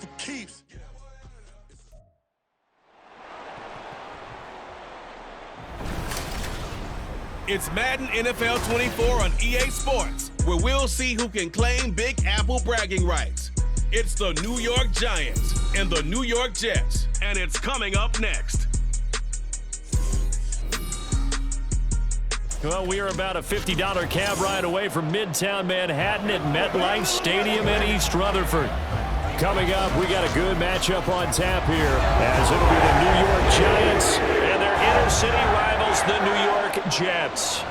for keeps. It's Madden NFL 24 on EA Sports, where we'll see who can claim Big Apple bragging rights. It's the New York Giants and the New York Jets, and it's coming up next. Well, we are about a $50 cab ride away from Midtown Manhattan at MetLife Stadium in East Rutherford. Coming up, we got a good matchup on tap here, as it'll be the New York Giants and their inner-city rivals, the New York Jets.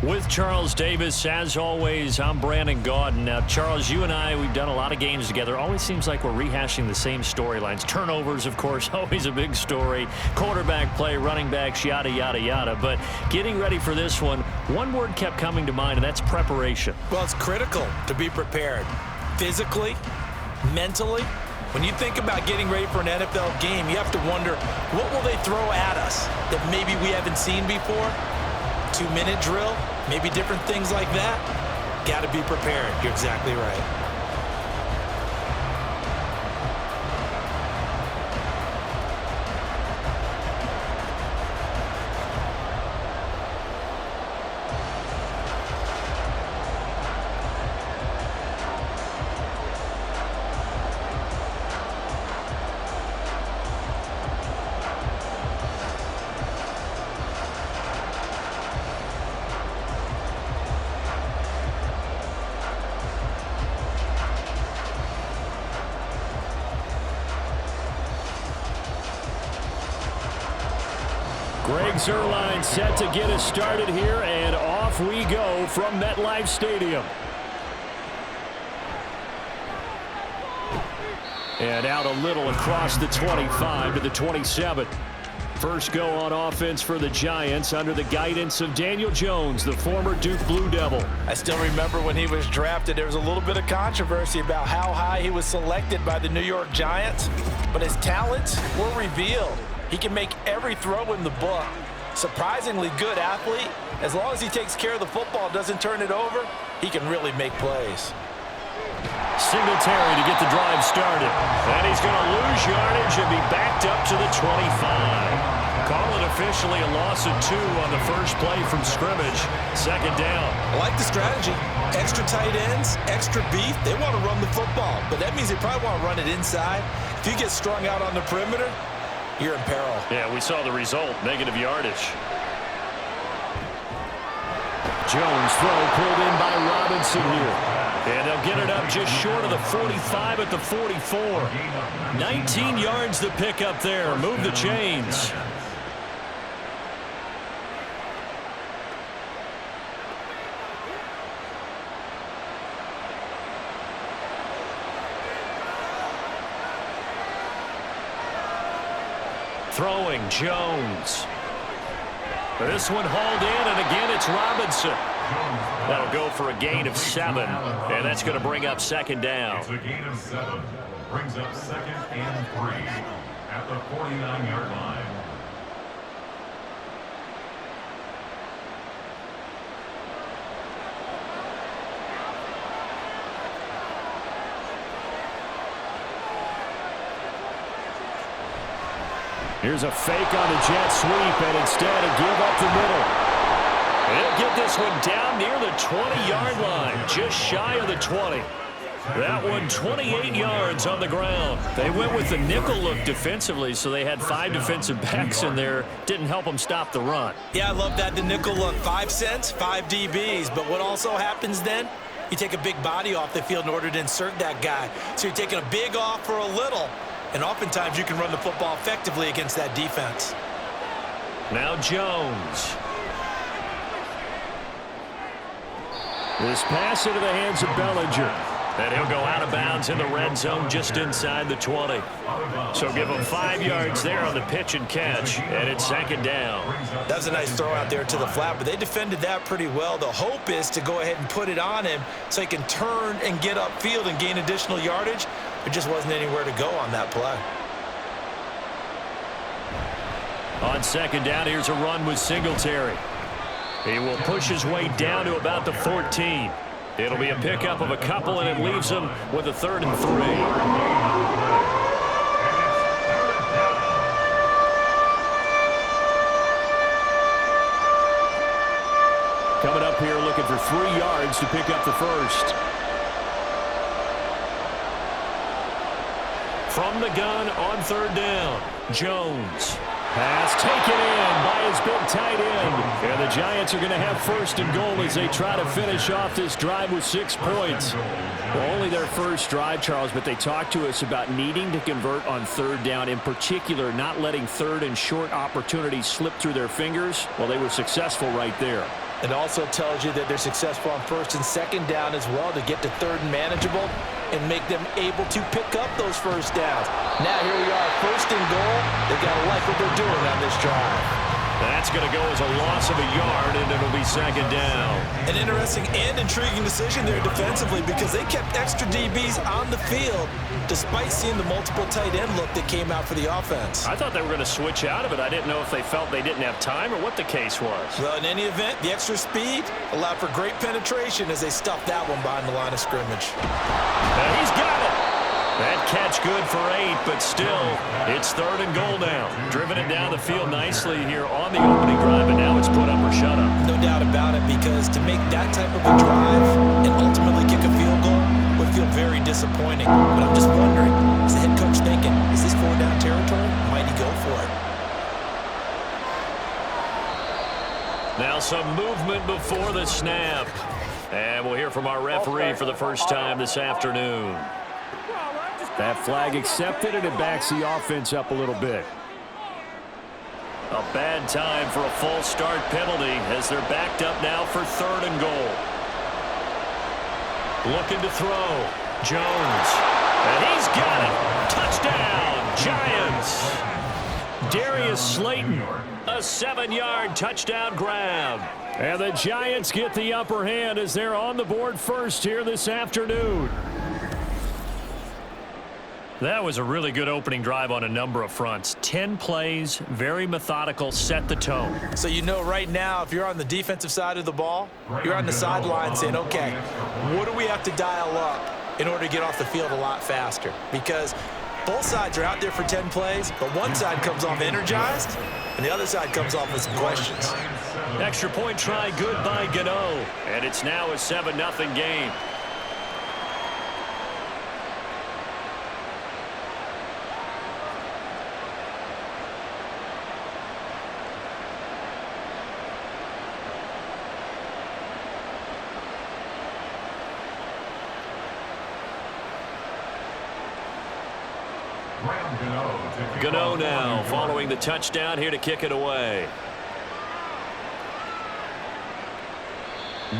With Charles Davis, as always, I'm Brandon Gaudin. Now, Charles, you and I, we've done a lot of games together. Always seems like we're rehashing the same storylines. Turnovers, of course, always a big story. Quarterback play, running backs, yada, yada, yada. But getting ready for this one word kept coming to mind, and that's preparation. Well, it's critical to be prepared. Physically, mentally. When you think about getting ready for an NFL game, you have to wonder, what will they throw at us that maybe we haven't seen before? 2-minute drill, maybe different things like that. Got to be prepared. You're exactly right. Greg Zuerlein set to get us started here, and off we go from MetLife Stadium. And out a little across the 25 to the 27. First go on offense for the Giants under the guidance of Daniel Jones, the former Duke Blue Devil. I still remember when he was drafted, there was a little bit of controversy about how high he was selected by the New York Giants, but his talents were revealed. He can make every throw in the book. Surprisingly good athlete. As long as he takes care of the football, doesn't turn it over, he can really make plays. Singletary to get the drive started. And he's going to lose yardage and be backed up to the 25. Call it officially a loss of 2 on the first play from scrimmage. Second down. I like the strategy. Extra tight ends, extra beef. They want to run the football, but that means they probably want to run it inside. If you get strung out on the perimeter, you're in peril. Yeah, we saw the result, negative yardage. Jones throw pulled in by Robinson here. And they'll get it up just short of the 45 at the 44. 19 yards to pick up there. Move the chains. Throwing Jones. This one hauled in, and again it's Robinson. That'll go for a gain of 7, and that's going to bring up second down. It's a gain of 7. Brings up 2nd and 3 at the 49-yard line. Here's a fake on the jet sweep, and instead a give up the middle. They'll get this one down near the 20-yard line, just shy of the 20. That one 28 yards on the ground. They went with the nickel look defensively, so they had 5 defensive backs in there. Didn't help them stop the run. Yeah, I love that, the nickel look. 5 cents, 5 DBs. But what also happens then? You take a big body off the field in order to insert that guy. So you're taking a big off for a little. And oftentimes you can run the football effectively against that defense. Now Jones. This pass into the hands of Bellinger. And he'll go out of bounds in the red zone just inside the 20. So give him 5 yards there on the pitch and catch, and it's second down. That was a nice throw out there to the flat, but they defended that pretty well. The hope is to go ahead and put it on him so he can turn and get upfield and gain additional yardage. There just wasn't anywhere to go on that play. On second down, here's a run with Singletary. He will push his way down to about the 14. It'll be a pickup of a couple, and it leaves them with a 3rd and 3. Coming up here looking for 3 yards to pick up the first. From the gun on 3rd down, Jones. Pass taken in by his big tight end. And the Giants are going to have 1st and goal as they try to finish off this drive with 6 points. Well, only their first drive, Charles, but they talked to us about needing to convert on 3rd down, in particular not letting 3rd and short opportunities slip through their fingers. Well, they were successful right there. It also tells you that they're successful on 1st and 2nd down as well to get to 3rd and manageable and make them able to pick up those 1st downs. Now here we are, 1st and goal. They've got to like what they're doing on this drive. That's going to go as a loss of a yard, and it'll be 2nd down. An interesting and intriguing decision there defensively because they kept extra DBs on the field despite seeing the multiple tight end look that came out for the offense. I thought they were going to switch out of it. I didn't know if they felt they didn't have time or what the case was. Well, in any event, the extra speed allowed for great penetration as they stuffed that one behind the line of scrimmage. And he's got it. That catch good for 8, but still, it's 3rd and goal now. Driven it down the field nicely here on the opening drive, and now it's put up or shut up. No doubt about it, because to make that type of a drive and ultimately kick a field goal would feel very disappointing. But I'm just wondering, is the head coach thinking, is this 4-down territory? Might he go for it? Now some movement before the snap. And we'll hear from our referee for the first time this afternoon. That flag accepted, and it backs the offense up a little bit. A bad time for a false start penalty as they're backed up now for 3rd and goal. Looking to throw. Jones. And he's got it. Touchdown, Giants. Darius Slayton, a 7-yard touchdown grab. And the Giants get the upper hand as they're on the board first here this afternoon. That was a really good opening drive on a number of fronts. 10 plays, very methodical, set the tone. So you know right now, if you're on the defensive side of the ball, you're on the sideline saying, okay, what do we have to dial up in order to get off the field a lot faster? Because both sides are out there for 10 plays, but one side comes off energized, and the other side comes off with some questions. Extra point try good by Gano, and it's now a 7-0 game. Gano now following the touchdown here to kick it away.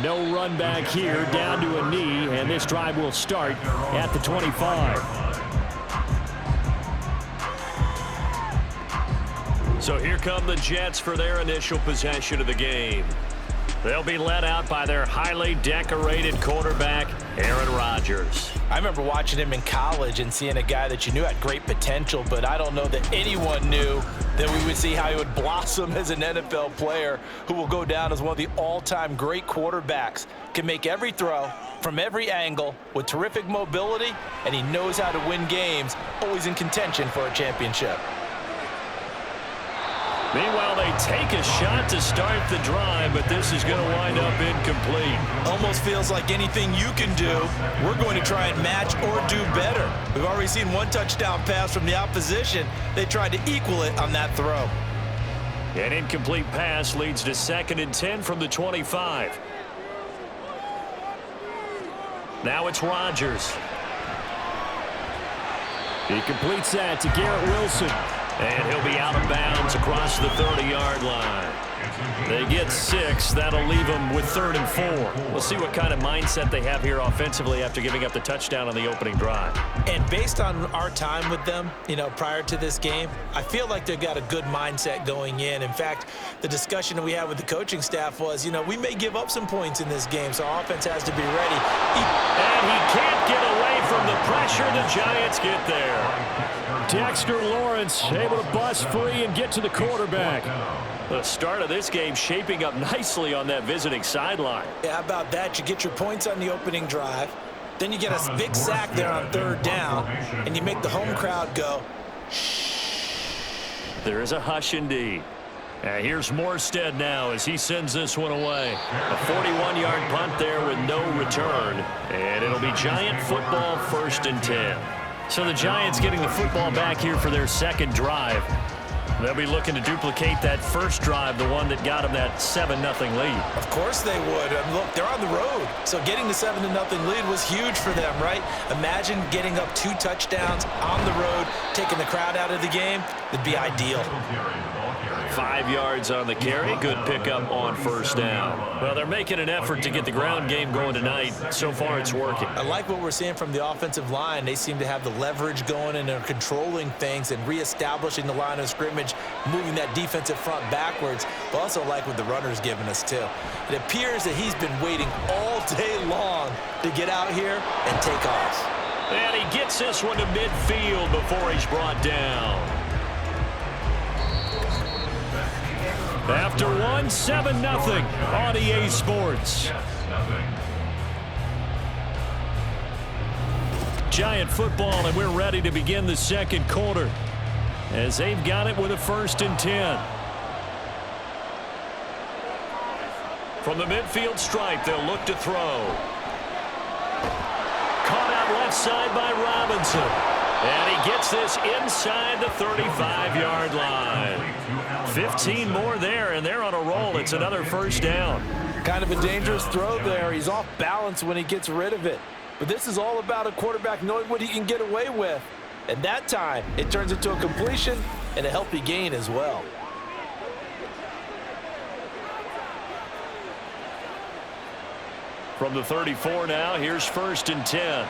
No run back here, down to a knee, and this drive will start at the 25. So here come the Jets for their initial possession of the game. They'll be led out by their highly decorated quarterback, Aaron Rodgers. I remember watching him in college and seeing a guy that you knew had great potential, but I don't know that anyone knew that we would see how he would blossom as an NFL player who will go down as one of the all-time great quarterbacks. Can make every throw from every angle with terrific mobility, and he knows how to win games, always in contention for a championship. Meanwhile, they take a shot to start the drive, but this is going to wind up incomplete. Almost feels like anything you can do, we're going to try and match or do better. We've already seen one touchdown pass from the opposition. They tried to equal it on that throw. An incomplete pass leads to 2nd and 10 from the 25. Now it's Rodgers. He completes that to Garrett Wilson. And he'll be out of bounds across the 30-yard line. They get 6. That'll leave them with 3rd and 4. We'll see what kind of mindset they have here offensively after giving up the touchdown on the opening drive. And based on our time with them, prior to this game, I feel like they've got a good mindset going in. In fact, the discussion that we had with the coaching staff was, we may give up some points in this game, so our offense has to be ready. And he can't get away from the pressure. The Giants get there. Dexter Lawrence able to bust free and get to the quarterback. The start of this game shaping up nicely on that visiting sideline. Yeah, how about that? You get your points on the opening drive. Then you get a big sack there on third down, and you make the home crowd go, shh. There is a hush indeed. And here's Morstead now as he sends this one away. A 41-yard punt there with no return. And it'll be Giant football 1st and 10. So the Giants getting the football back here for their second drive. They'll be looking to duplicate that first drive, the one that got them that 7-0 lead. Of course they would. Look, they're on the road. So getting the 7-0 lead was huge for them, right? Imagine getting up 2 touchdowns on the road, taking the crowd out of the game. It'd be ideal. 5 yards on the carry. Good pickup on 1st down. Well, they're making an effort to get the ground game going tonight. So far, it's working. I like what we're seeing from the offensive line. They seem to have the leverage going, and they're controlling things and reestablishing the line of scrimmage, moving that defensive front backwards. But also like what the runner's giving us, too. It appears that he's been waiting all day long to get out here and take off. And he gets this one to midfield before he's brought down. After 7-0 on EA Sports. Giant football, and we're ready to begin the second quarter as they've got it with a 1st and 10. From the midfield stripe, they'll look to throw. Caught out left side by Robinson. And he gets this inside the 35-yard line. 15 more there, and they're on a roll. It's another 1st down. Kind of a dangerous throw there. He's off balance when he gets rid of it. But this is all about a quarterback knowing what he can get away with. And that time, it turns into a completion and a healthy gain as well. From the 34 now, here's 1st and 10.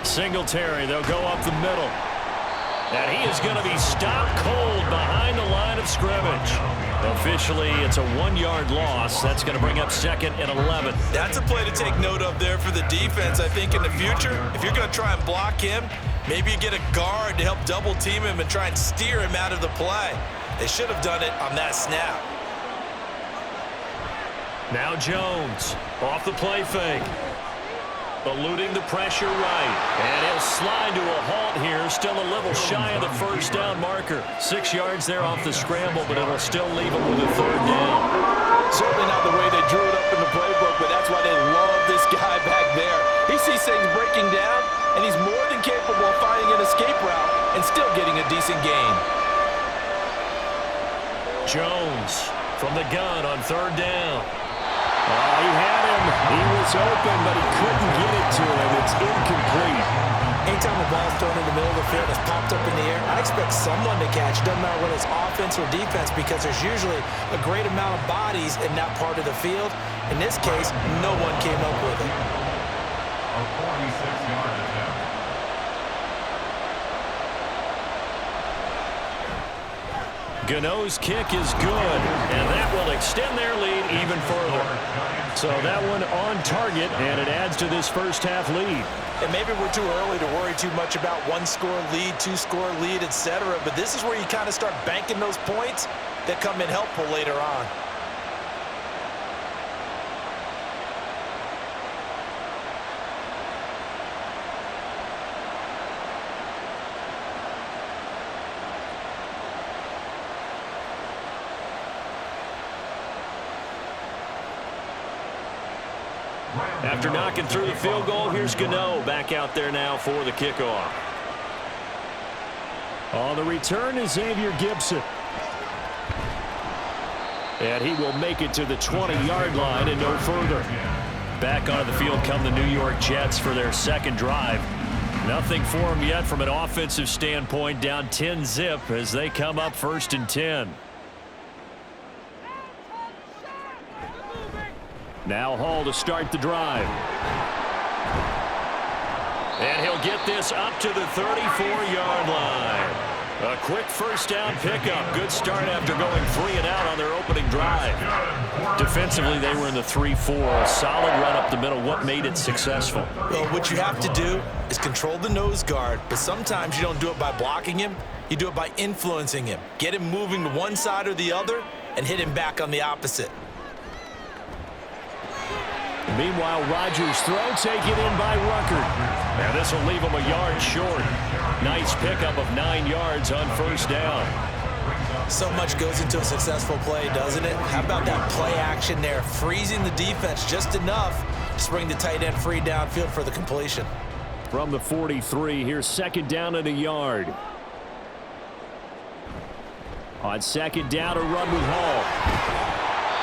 Singletary, they'll go up the middle. And he is going to be stopped cold behind the line of scrimmage. Officially, it's a 1-yard loss. That's going to bring up 2nd and 11. That's a play to take note of there for the defense. I think in the future, if you're going to try and block him, maybe you get a guard to help double team him and try and steer him out of the play. They should have done it on that snap. Now Jones off the play fake. Eluding the pressure right. And he'll slide to a halt here. Still a little shy of the 1st down marker. 6 yards there off the scramble, but it'll still leave him with a 3rd down. Certainly not the way they drew it up in the playbook, but that's why they love this guy back there. He sees things breaking down, and he's more than capable of finding an escape route and still getting a decent gain. Jones from the gun on 3rd down. He had him. He was open, but he couldn't get it to him. It's incomplete. Anytime a ball's thrown in the middle of the field and it's popped up in the air, I expect someone to catch. Doesn't matter whether it's offense or defense, because there's usually a great amount of bodies in that part of the field. In this case, no one came up with it. A 46-yard attempt. Gano's kick is good, and that will extend their lead even further. So that one on target, and it adds to this 1st half lead. And maybe we're too early to worry too much about 1-score lead, 2-score lead, etc. But this is where you kind of start banking those points that come in helpful later on. After knocking through the field goal, here's Gano back out there now for the kickoff. On the return is Xavier Gibson. And he will make it to the 20-yard line and no further. Back onto the field come the New York Jets for their 2nd drive. Nothing for them yet from an offensive standpoint, down 10-zip as they come up 1st and 10. Now Hall to start the drive. And he'll get this up to the 34-yard line. A quick first down pickup. Good start after going 3 and out on their opening drive. Defensively, they were in the 3-4. A solid run up the middle. What made it successful? Well, what you have to do is control the nose guard, but sometimes you don't do it by blocking him. You do it by influencing him. Get him moving to one side or the other and hit him back on the opposite. Meanwhile, Rodgers' throw taken in by Rucker. Now this will leave him a yard short. Nice pickup of 9 yards on first down. So much goes into a successful play, doesn't it? How about that play action there? Freezing the defense just enough to bring the tight end free downfield for the completion. From the 43, here's second down and a yard. On second down, a run with Hall.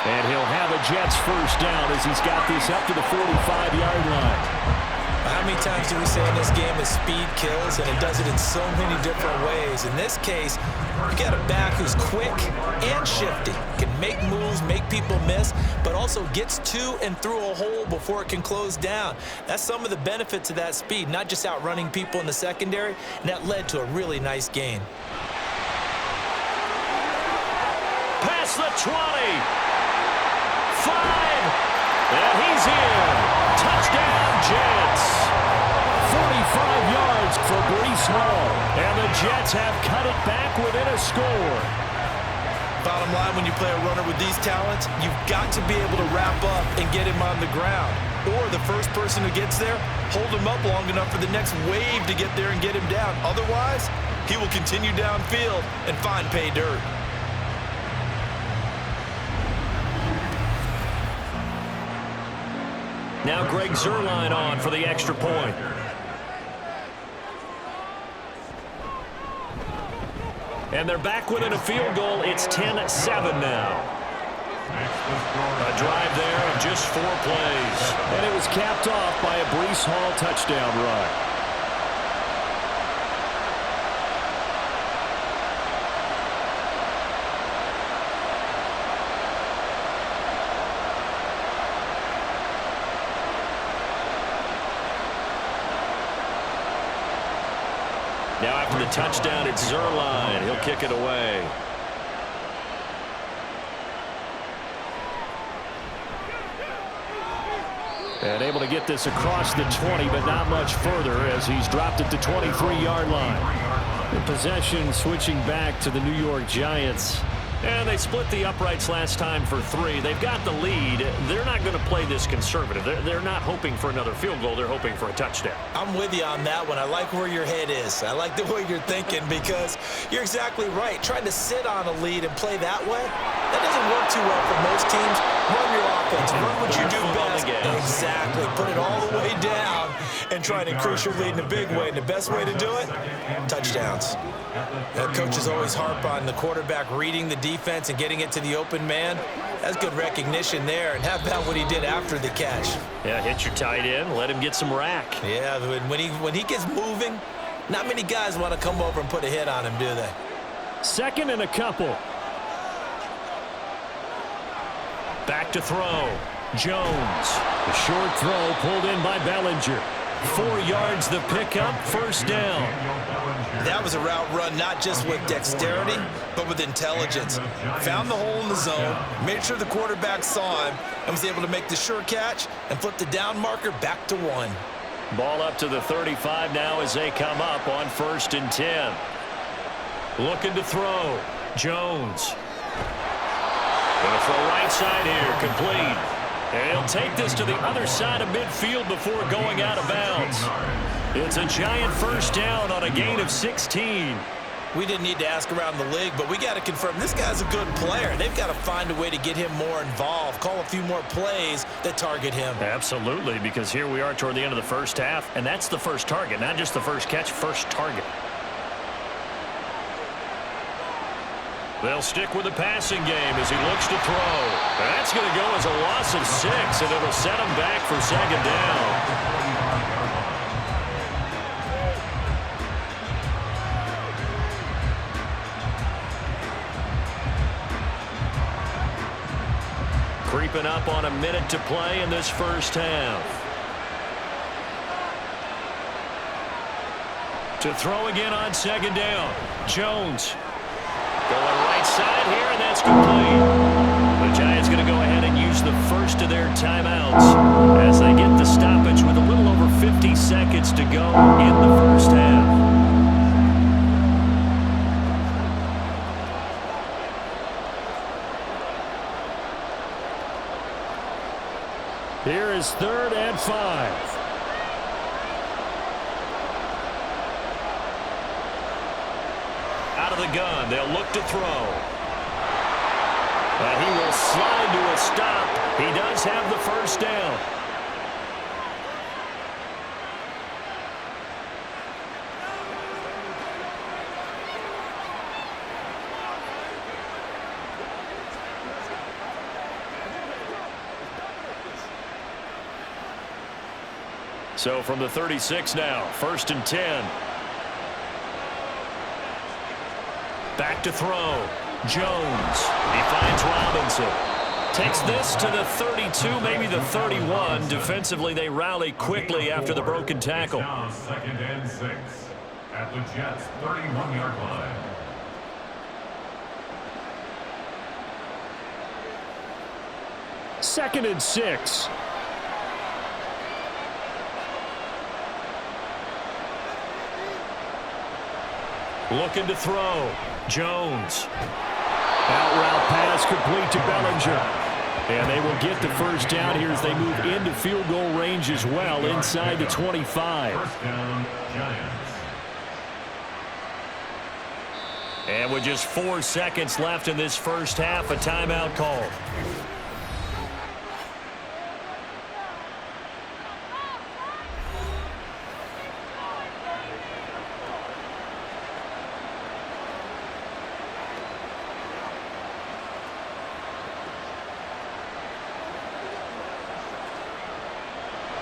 And he'll have a Jets first down as he's got this up to the 45-yard line. How many times do we say in this game that speed kills, and it does it in so many different ways? In this case, you got a back who's quick and shifty, can make moves, make people miss, but also gets to and through a hole before it can close down. That's some of the benefits of that speed, not just outrunning people in the secondary, and that led to a really nice gain. Past the 20. 5. And he's in. Touchdown, Jets. 45 yards for Breece Hall. And the Jets have cut it back within a score. Bottom line, when you play a runner with these talents, you've got to be able to wrap up and get him on the ground. Or the first person who gets there, hold him up long enough for the next wave to get there and get him down. Otherwise, he will continue downfield and find pay dirt. Now Greg Zuerlein on for the extra point. And they're back within a field goal. It's 10-7 now. A drive there of just 4 plays. And it was capped off by a Breece Hall touchdown run. Now after the touchdown, it's Zuerlein. He'll kick it away. And able to get this across the 20, but not much further as he's dropped it to 23-yard line. The possession switching back to the New York Giants. And they split the uprights last time for 3. They've got the lead. They're not going to play this conservative. They're not hoping for another field goal. They're hoping for a touchdown. I'm with you on that one. I like where your head is. I like the way you're thinking because you're exactly right. Trying to sit on a lead and play that way, that doesn't work too well for most teams. Run your offense. Run what you do best. Exactly. Put it all the way down and try and increase your lead in a big way. And the best way to do it, touchdowns. Coaches always harp on the quarterback reading the defense and getting it to the open man. That's good recognition there. And how about what he did after the catch? Yeah, hit your tight end, let him get some rack. Yeah, when he gets moving, not many guys want to come over and put a hit on him, do they? Second and a couple. Back to throw. Jones. The short throw pulled in by Bellinger. 4 yards the pickup, first down. That was a route run not just with dexterity, but with intelligence. Found the hole in the zone, made sure the quarterback saw him, and was able to make the sure catch and flip the down marker back to 1. Ball up to the 35 now as they come up on 1st and 10. Looking to throw. Jones. Gonna throw right side here, complete. And he'll take this to the other side of midfield before going out of bounds. It's a giant first down on a gain of 16. We didn't need to ask around the league, but we got to confirm this guy's a good player. They've got to find a way to get him more involved, call a few more plays that target him. Absolutely, because here we are toward the end of the first half, and that's the first target, not just the first catch, first target. They'll stick with the passing game as he looks to throw. That's going to go as a loss of 6, and it'll set him back for second down. Creeping up on a minute to play in this first half. To throw again on second down. Jones going right side here, and that's complete. The Giants going to go ahead and use the first of their timeouts as they get the stoppage with a little over 50 seconds to go in the first half. Here is 3rd and 5. Out of the gun, they'll look to throw. And he will slide to a stop. He does have the first down. So from the 36 now, 1st and 10. Back to throw. Jones. He finds Robinson. Takes this to the 32, maybe the 31. Defensively, they rally quickly after the broken tackle. Now 2nd and 6 at the Jets' 31-yard line. Second and 6. Looking to throw. Jones. Out route pass complete to Bellinger. And they will get the first down here as they move into field goal range as well inside the 25. First down, Giants. And with just 4 seconds left in this first half, a timeout called.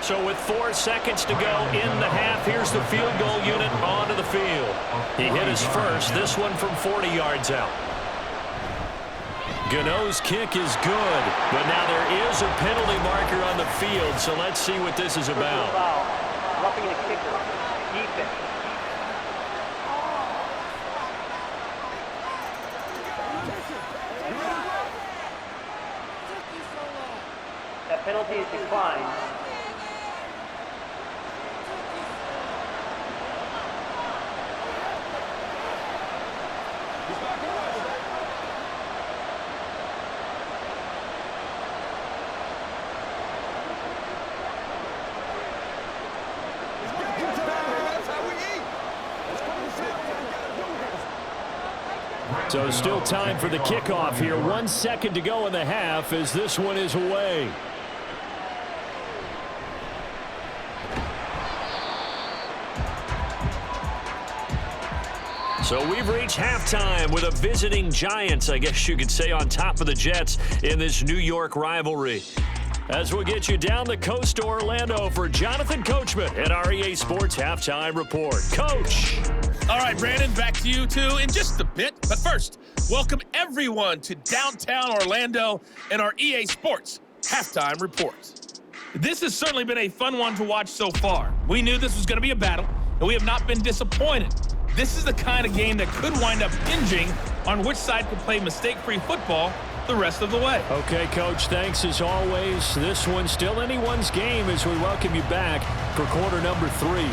So with 4 seconds to go in the half, here's the field goal unit onto the field. He hit his first, this one from 40 yards out. Gano's kick is good, but now there is a penalty marker on the field, so let's see what this is about. Roughing the kicker. Defense. That penalty is declined. So still time for the kickoff here. 1 second to go in the half as this one is away. So we've reached halftime with a visiting Giants, I guess you could say, on top of the Jets in this New York rivalry. As we'll get you down the coast to Orlando for Jonathan Coachman at our EA Sports Halftime Report. Coach! All right, Brandon, back to you two in just a bit. But first, welcome everyone to downtown Orlando and our EA Sports Halftime Report. This has certainly been a fun one to watch so far. We knew this was going to be a battle, and we have not been disappointed. This is the kind of game that could wind up hinging on which side could play mistake-free football the rest of the way. Okay, Coach, thanks as always. This one's still anyone's game as we welcome you back for quarter number 3.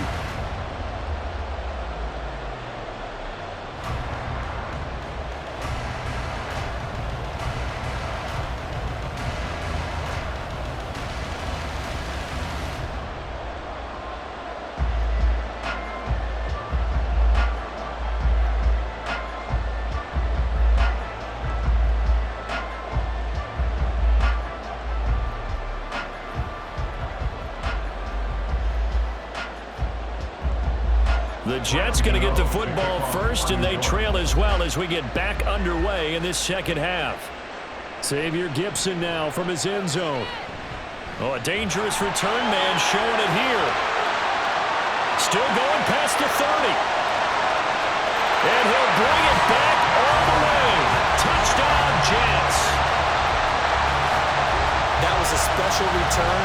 The Jets going to get the football first, and they trail as well as we get back underway in this second half. Xavier Gipson now from his end zone. Oh, a dangerous return man showing it here. Still going past the 30. And he'll bring it back all the way. Touchdown, Jets. That was a special return,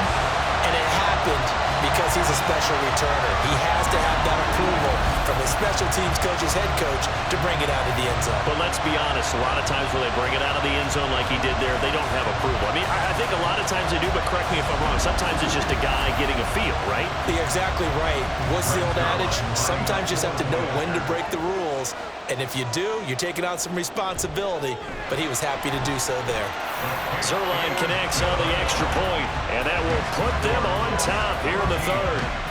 and it happened because he's a special returner. He has to have that approval from his special teams coach's head coach to bring it out of the end zone. But let's be honest, a lot of times when they bring it out of the end zone like he did there, they don't have approval. I mean, I think a lot of times they do, but correct me if I'm wrong. Sometimes it's just a guy getting a feel, right? You're exactly right. What's the old adage? Sometimes you just have to know when to break the rules. And if you do, you're taking on some responsibility. But he was happy to do so there. Zerline connects on the extra point, and that will put them on top here in the third.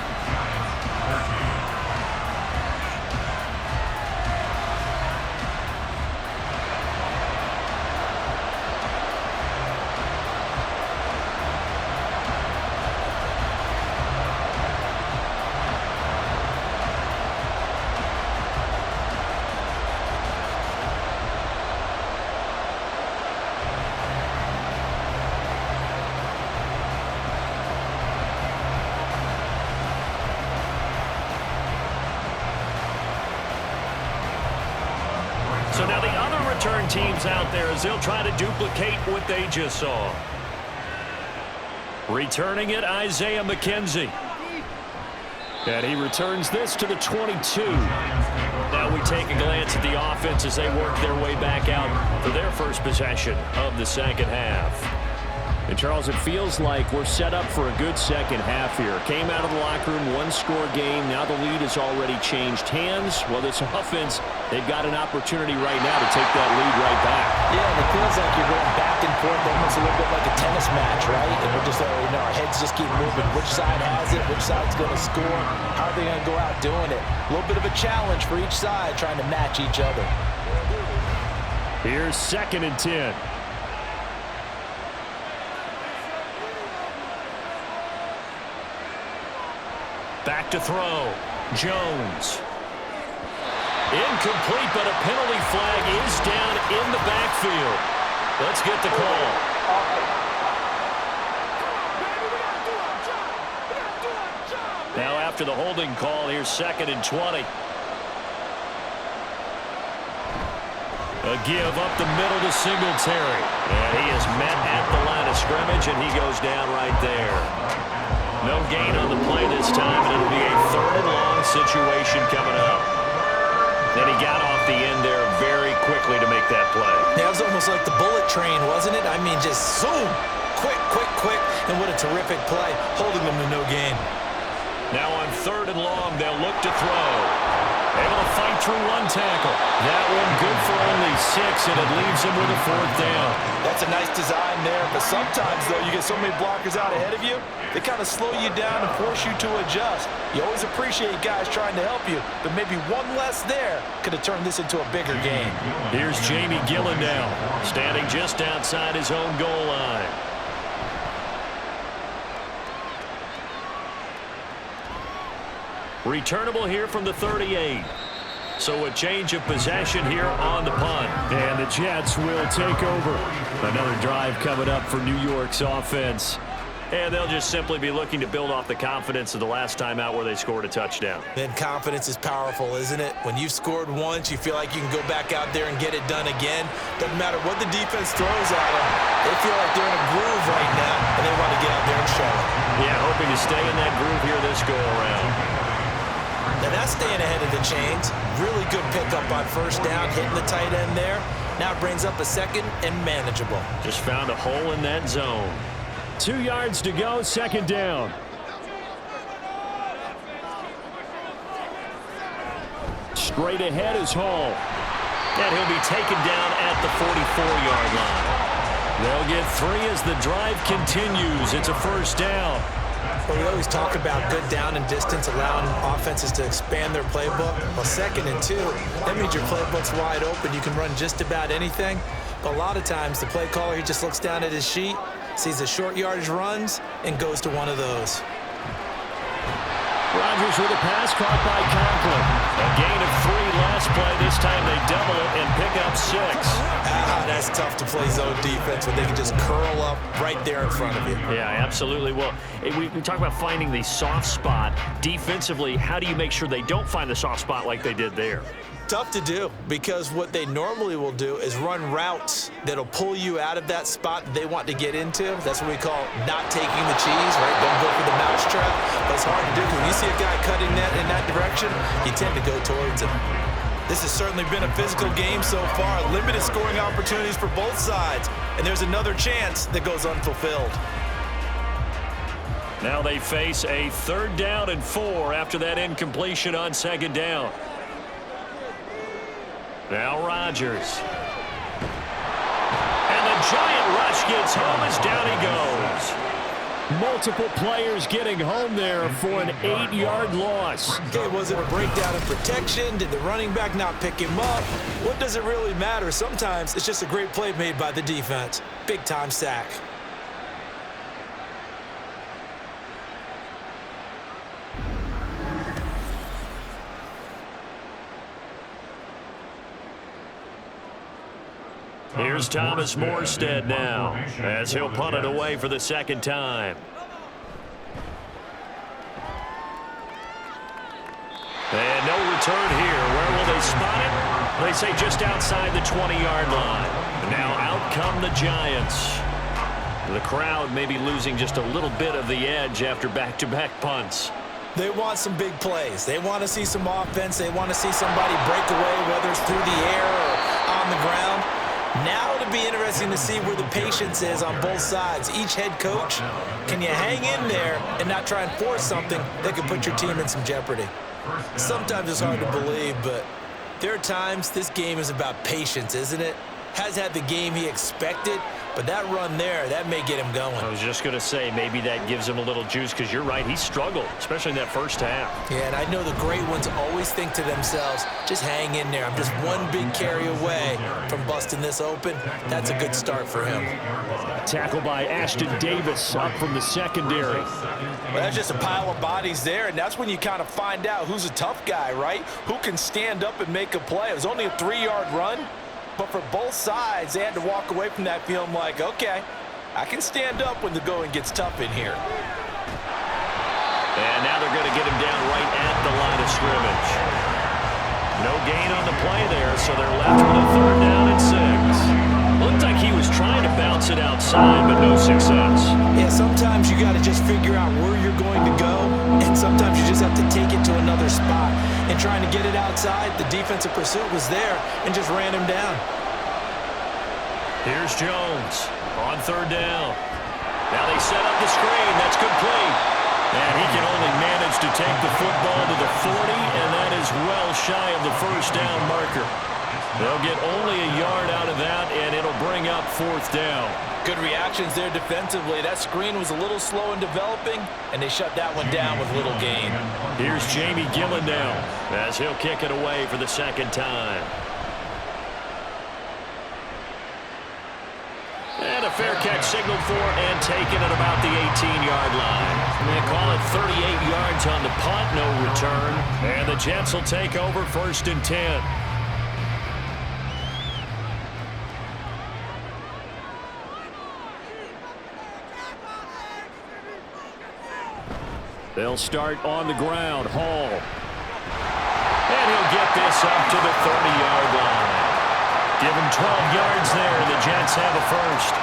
So now the other return teams out there as they'll try to duplicate what they just saw. Returning it, Isaiah McKenzie. And he returns this to the 22. Now we take a glance at the offense as they work their way back out for their first possession of the second half. And Charles, it feels like we're set up for a good second half here. Came out of the locker room, one-score game. Now the lead has already changed hands. Well, this offense, they've got an opportunity right now to take that lead right back. Yeah, and it feels like you're going back and forth almost a little bit like a tennis match, right? And we're just, our heads just keep moving. Which side has it? Which side's going to score? How are they going to go out doing it? A little bit of a challenge for each side trying to match each other. Here's 2nd and 10. Back to throw. Jones. Incomplete, but a penalty flag is down in the backfield. Let's get the call. Now after the holding call, here's 2nd and 20. A give up the middle to Singletary. And he is met at the line of scrimmage, and he goes down right there. No gain on the play this time, and it'll be a 3rd and long situation coming up. Then he got off the end there very quickly to make that play. Yeah, it was almost like the bullet train, wasn't it? I mean, just zoom, quick, and what a terrific play, holding them to no gain. Now on 3rd and long, they'll look to throw. Able to fight through one tackle. That one good for only 6, and it leaves him with a 4th down. That's a nice design there, but sometimes, though, you get so many blockers out ahead of you, they kind of slow you down and force you to adjust. You always appreciate guys trying to help you, but maybe one less there could have turned this into a bigger game. Here's Jamie Gillen now, standing just outside his own goal line. Returnable here from the 38. So a change of possession here on the punt. And the Jets will take over. Another drive coming up for New York's offense. And they'll just simply be looking to build off the confidence of the last time out where they scored a touchdown. Then confidence is powerful, isn't it? When you've scored once, you feel like you can go back out there and get it done again. Doesn't matter what the defense throws at them. They feel like they're in a groove right now, and they want to get out there and show it. Yeah, hoping to stay in that groove here this go-around. Now that's staying ahead of the chains. Really good pickup on 1st down, hitting the tight end there. Now it brings up a 2nd and manageable. Just found a hole in that zone. 2 yards to go, 2nd down. Straight ahead is Hall. And he'll be taken down at the 44-yard line. They'll get 3 as the drive continues. It's a 1st down. Well, we always talk about good down and distance, allowing offenses to expand their playbook. Well, 2nd and 2, that means your playbook's wide open. You can run just about anything. But a lot of times, the play caller, he just looks down at his sheet, sees the short yardage runs, and goes to one of those. Rodgers with a pass caught by Conklin. A gain of 3 last play. This time they double it and pick up 6. That's tough to play zone defense when they can just curl up right there in front of you. Yeah, absolutely. Well, we talk about finding the soft spot. Defensively, how do you make sure they don't find the soft spot like they did there? Tough to do, because what they normally will do is run routes that'll pull you out of that spot that they want to get into. That's what we call not taking the cheese, right? Don't go for the mousetrap. But it's hard to do. When you see a guy cutting that in that direction, you tend to go towards him. This has certainly been a physical game so far. Limited scoring opportunities for both sides. And there's another chance that goes unfulfilled. Now they face a 3rd down and 4 after that incompletion on 2nd down. Now Rodgers. And the giant rush gets home as down he goes. Multiple players getting home there for an 8-yard loss. Okay, was it a breakdown in protection? Did the running back not pick him up? What does it really matter? Sometimes it's just a great play made by the defense. Big-time sack. Here's Thomas Morstead now, as he'll punt it away for the 2nd time. And no return here. Where will they spot it? They say just outside the 20-yard line. Now out come the Giants. The crowd may be losing just a little bit of the edge after back-to-back punts. They want some big plays. They want to see some offense. They want to see somebody break away, whether it's through the air or on the ground. Now it'll be interesting to see where the patience is on both sides. Each head coach, can you hang in there and not try and force something that could put your team in some jeopardy? Sometimes it's hard to believe, but there are times this game is about patience, isn't it? Has had the game he expected, but that run there, that may get him going. I was just going to say, maybe that gives him a little juice, because you're right, he struggled, especially in that first half. Yeah, and I know the great ones always think to themselves, just hang in there. I'm just one big carry away from busting this open. That's a good start for him. Tackle by Ashton Davis up from the secondary. Well, that's just a pile of bodies there, and that's when you kind of find out who's a tough guy, right? Who can stand up and make a play. It was only a 3-yard run. But for both sides, they had to walk away from that feeling like, okay, I can stand up when the going gets tough in here. And now they're going to get him down right at the line of scrimmage. No gain on the play there, so they're left with a 3rd down and 6. Looked like he was trying to bounce it outside, but no success. Yeah, sometimes you got to just figure out where you're going to go, and sometimes you just have to take it to another spot. And trying to get it outside, the defensive pursuit was there and just ran him down. Here's Jones on 3rd down. Now they set up the screen. That's complete. And he can only manage to take the football to the 40, and that is well shy of the 1st down marker. They'll get only a yard out of that, and it'll bring up 4th down. Good reactions there defensively. That screen was a little slow in developing, and they shut that one down with little gain. Here's Jamie Gillen now, as he'll kick it away for the 2nd time. And a fair catch signaled for and taken at about the 18-yard line. They call it 38 yards on the punt, no return. And the Jets will take over 1st and 10. They'll start on the ground. Hall. And he'll get this up to the 30-yard line. Give him 12 yards there, and the Jets have a 1st.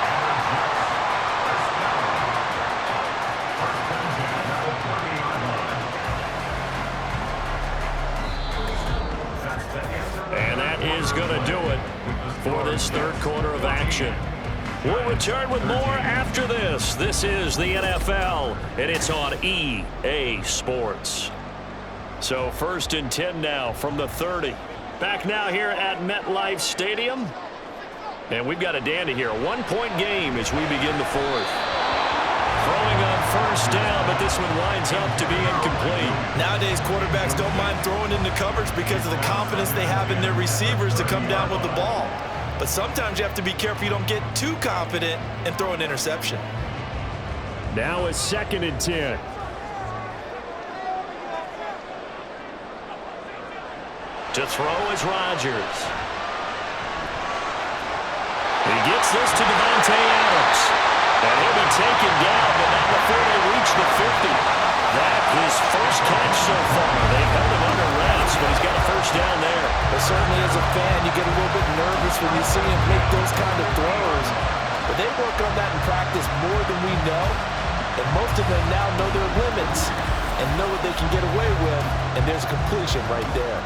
And that is going to do it for this 3rd quarter of action. We'll return with more after this. This is the NFL, and it's on EA Sports. So 1st and 10 now from the 30. Back now here at MetLife Stadium. And we've got a dandy here. A 1-point game as we begin the 4th. Throwing on 1st down, but this one winds up to be incomplete. Nowadays, quarterbacks don't mind throwing into coverage because of the confidence they have in their receivers to come down with the ball. But sometimes you have to be careful you don't get too confident and throw an interception. Now it's 2nd and 10. To throw is Rodgers. He gets this to Devontae Adams. And he'll be taken down, but not before they reach the 50. That his first catch so far. They've held him under wraps, but he's got a first down there. But certainly as a fan, you get a little bit nervous when you see him make those kind of throws. But they work on that in practice more than we know. And most of them now know their limits and know what they can get away with. And there's a completion right there.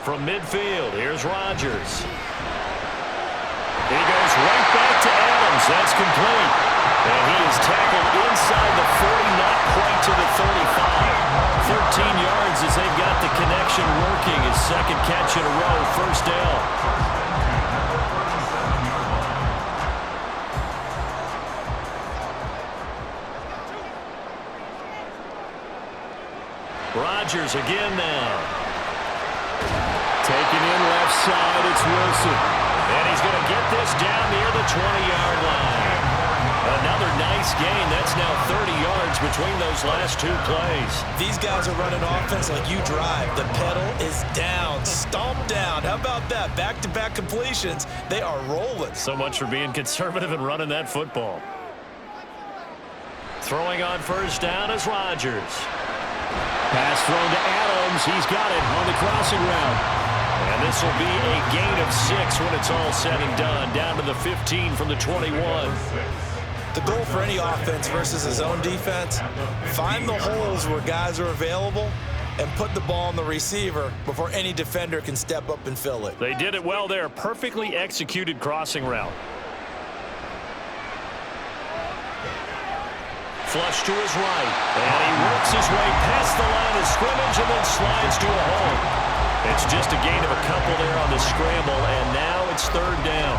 From midfield, here's Rodgers. He goes right back to Adams. That's complete. And he is tackled inside the 40, not quite to the 35. 13 yards as they've got the connection working. His second catch in a row, first down. Rodgers again now. Taken in left side, it's Wilson. And he's going to get this down near the 20-yard line. Another nice gain. That's now 30 yards between those last two plays. These guys are running offense like you drive. The pedal is down, stomped down. How about that? Back-to-back completions. They are rolling. So much for being conservative and running that football. Throwing on first down is Rodgers. Pass thrown to Adams. He's got it on the crossing route. And this will be a gain of 6 when it's all said and done. Down to the 15 from the 21. The goal for any offense versus his own defense, find the holes where guys are available and put the ball on the receiver before any defender can step up and fill it. They did it well there. Perfectly executed crossing route. Flush to his right. And he works his way past the line of scrimmage and then slides to a hole. It's just a gain of a couple there on the scramble, and now it's third down.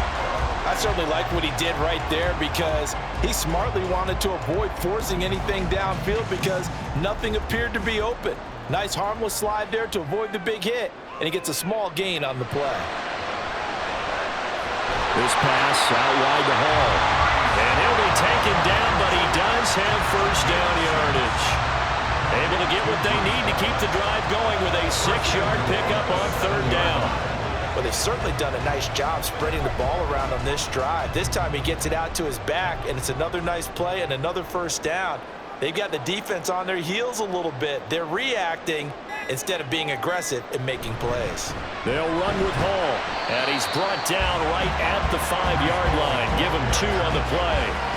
I certainly like what he did right there because he smartly wanted to avoid forcing anything downfield because nothing appeared to be open. Nice harmless slide there to avoid the big hit, and he gets a small gain on the play. This pass out wide to Hall. And he'll be taken down, but he does have first down yardage. Able to get what they need to keep the drive going with a 6-yard pickup on third down. Well, they've certainly done a nice job spreading the ball around on this drive. This time he gets it out to his back, and it's another nice play and another first down. They've got the defense on their heels a little bit. They're reacting instead of being aggressive and making plays. They'll run with Hall, and he's brought down right at the 5-yard line. Give him 2 on the play.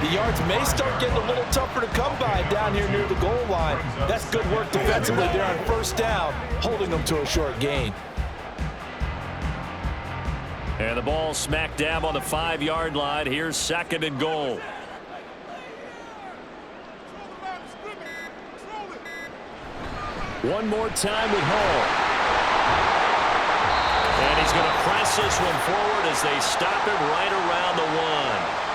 The yards may start getting a little tougher to come by down here near the goal line. That's good work defensively there on first down, holding them to a short gain. And the ball smack dab on the 5-yard line. Here's second and goal. One more time with Hall. And he's going to press this one forward as they stop him right around the 1.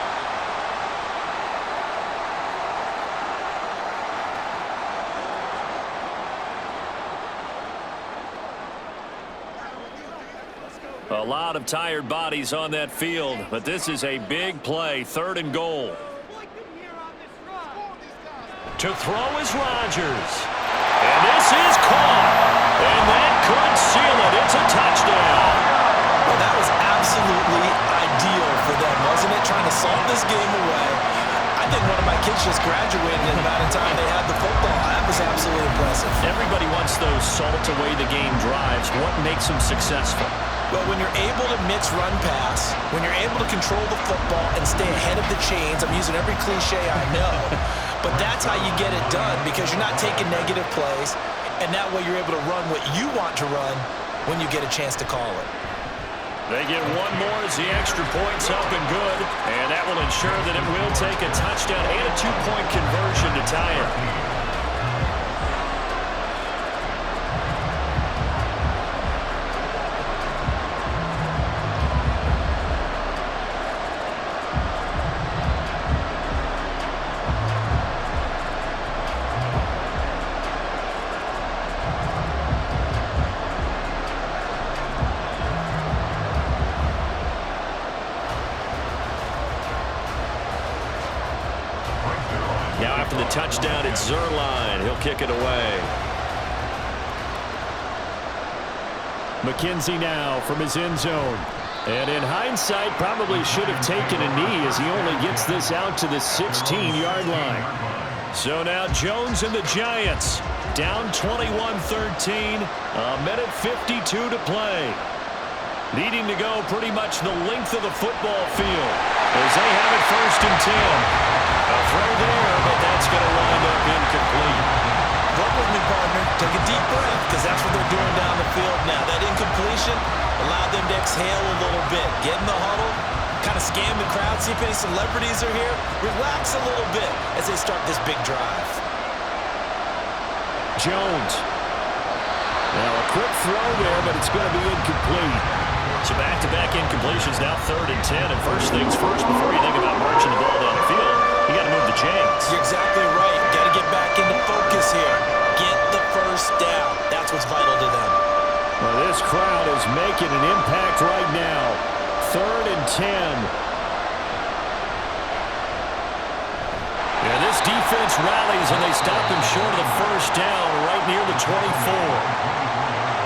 A lot of tired bodies on that field, but this is a big play, third and goal. To throw is Rodgers. And this is caught. And that could seal it. It's a touchdown. Well, that was absolutely ideal for them, wasn't it? Trying to solve this game away. I think one of my kids just graduated in the amount of time they had the football. That was absolutely impressive. Everybody wants those salt away the game drives. What makes them successful? Well, when you're able to mix run pass, when you're able to control the football and stay ahead of the chains, I'm using every cliche I know, but that's how you get it done because you're not taking negative plays, and that way you're able to run what you want to run when you get a chance to call it. They get one more as the extra point's up and good, and that will ensure that it will take a touchdown and a 2-point conversion to tie it. Touchdown, it's Zerline. He'll kick it away. McKenzie now from his end zone. And in hindsight, probably should have taken a knee as he only gets this out to the 16-yard line. So now Jones and the Giants down 21-13, a minute 52 to play. Needing to go pretty much the length of the football field as they have it 1st and 10. A throw there, but that's going to wind up incomplete. Work with me, partner. Take a deep breath, because that's what they're doing down the field now. That incompletion allowed them to exhale a little bit. Get in the huddle, kind of scan the crowd, see if any celebrities are here. Relax a little bit as they start this big drive. Jones. Now a quick throw there, but it's going to be incomplete. So back-to-back incompletions, now 3rd and 10. And first things first, before you think about marching the ball down the field, you got to move the chains. You're exactly right. Got to get back into focus here. Get the first down. That's what's vital to them. Well, this crowd is making an impact right now. 3rd and 10. Yeah, this defense rallies, and they stop him short of the first down right near the 24.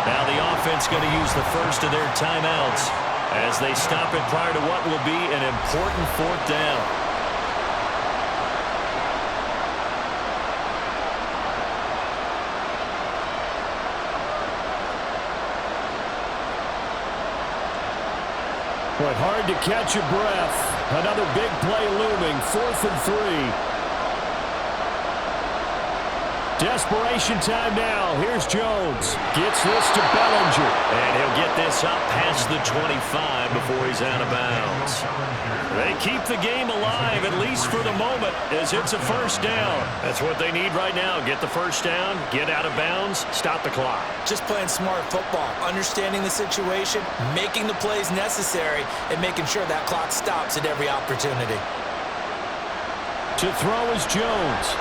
Now the offense going to use the first of their timeouts as they stop it prior to what will be an important 4th down. But hard to catch your breath. Another big play looming. 4th and 3. Desperation time now. Here's Jones. Gets this to Bellinger. And he'll get this up past the 25 before he's out of bounds. They keep the game alive, at least for the moment, as it's a 1st down. That's what they need right now. Get the 1st down, get out of bounds, stop the clock. Just playing smart football, understanding the situation, making the plays necessary, and making sure that clock stops at every opportunity. To throw is Jones.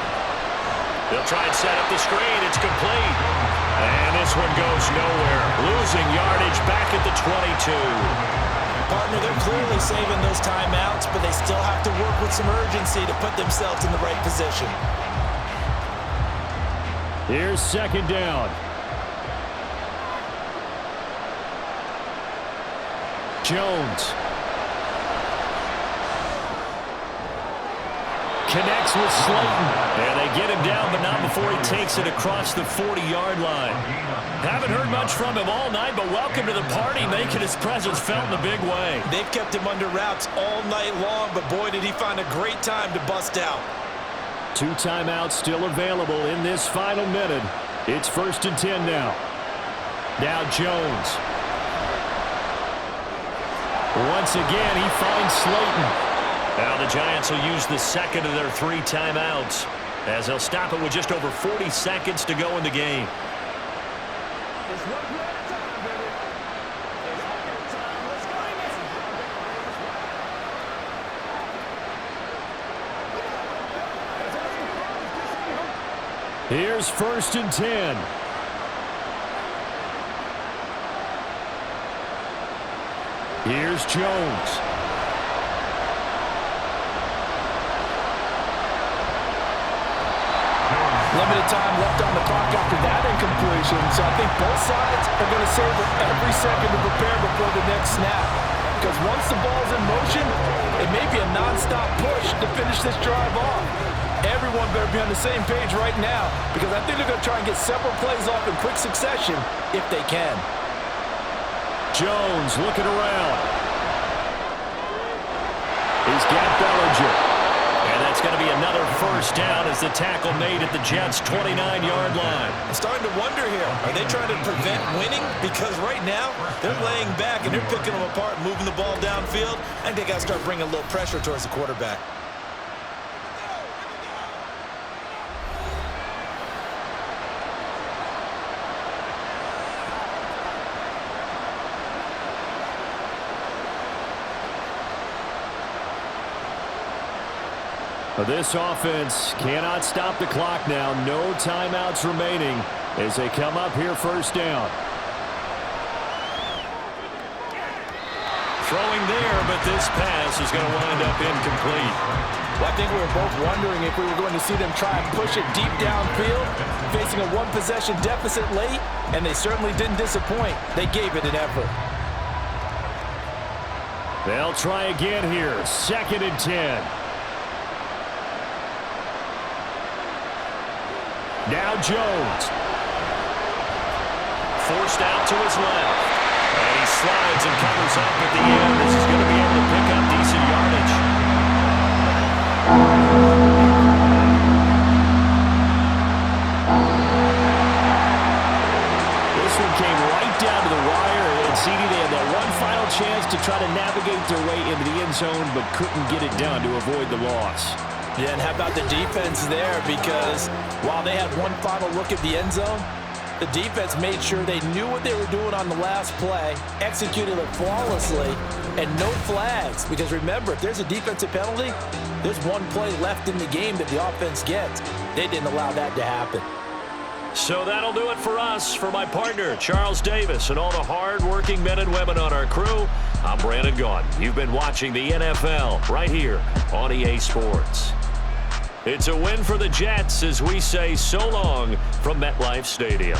They'll try and set up the screen. It's complete. And this one goes nowhere. Losing yardage back at the 22. Partner, they're clearly saving those timeouts, but they still have to work with some urgency to put themselves in the right position. Here's 2nd down. Jones. Connects with Slayton. And they get him down, but not before he takes it across the 40-yard line. Haven't heard much from him all night, but welcome to the party, making his presence felt in a big way. They've kept him under wraps all night long, but boy, did he find a great time to bust out. 2 timeouts still available in this final minute. It's 1st and 10 now. Now Jones. Once again, he finds Slayton. Now the Giants will use the 2nd of their 3 timeouts as they'll stop it with just over 40 seconds to go in the game. Here's 1st and 10. Here's Jones. Limited time left on the clock after that incompletion, so I think both sides are going to savor every second to prepare before the next snap. Because once the ball's in motion, it may be a non-stop push to finish this drive off. Everyone better be on the same page right now, because I think they're going to try and get several plays off in quick succession if they can. Jones looking around. He's got Bellinger. And that's going to be another 1st down as the tackle made at the Jets' 29-yard line. I'm starting to wonder here, are they trying to prevent winning? Because right now, they're laying back and they're picking them apart, moving the ball downfield. I think they got to start bringing a little pressure towards the quarterback. This offense cannot stop the clock now. No timeouts remaining as they come up here 1st down. Throwing there, but this pass is going to wind up incomplete. Well, I think we were both wondering if we were going to see them try and push it deep downfield, facing a 1-possession deficit late, and they certainly didn't disappoint. They gave it an effort. They'll try again here. 2nd and 10. Now Jones. Forced out to his left. And he slides and covers up at the end. This is going to be able to pick up decent yardage. This one came right down to the wire. And CD, they had that one final chance to try to navigate their way into the end zone, but couldn't get it done to avoid the loss. Yeah, and how about the defense there? Because while they had one final look at the end zone, the defense made sure they knew what they were doing on the last play, executed it flawlessly, and no flags. Because remember, if there's a defensive penalty, there's one play left in the game that the offense gets. They didn't allow that to happen. So that'll do it for us. For my partner, Charles Davis, and all the hard-working men and women on our crew, I'm Brandon Gaudin. You've been watching the NFL right here on EA Sports. It's a win for the Jets as we say so long from MetLife Stadium.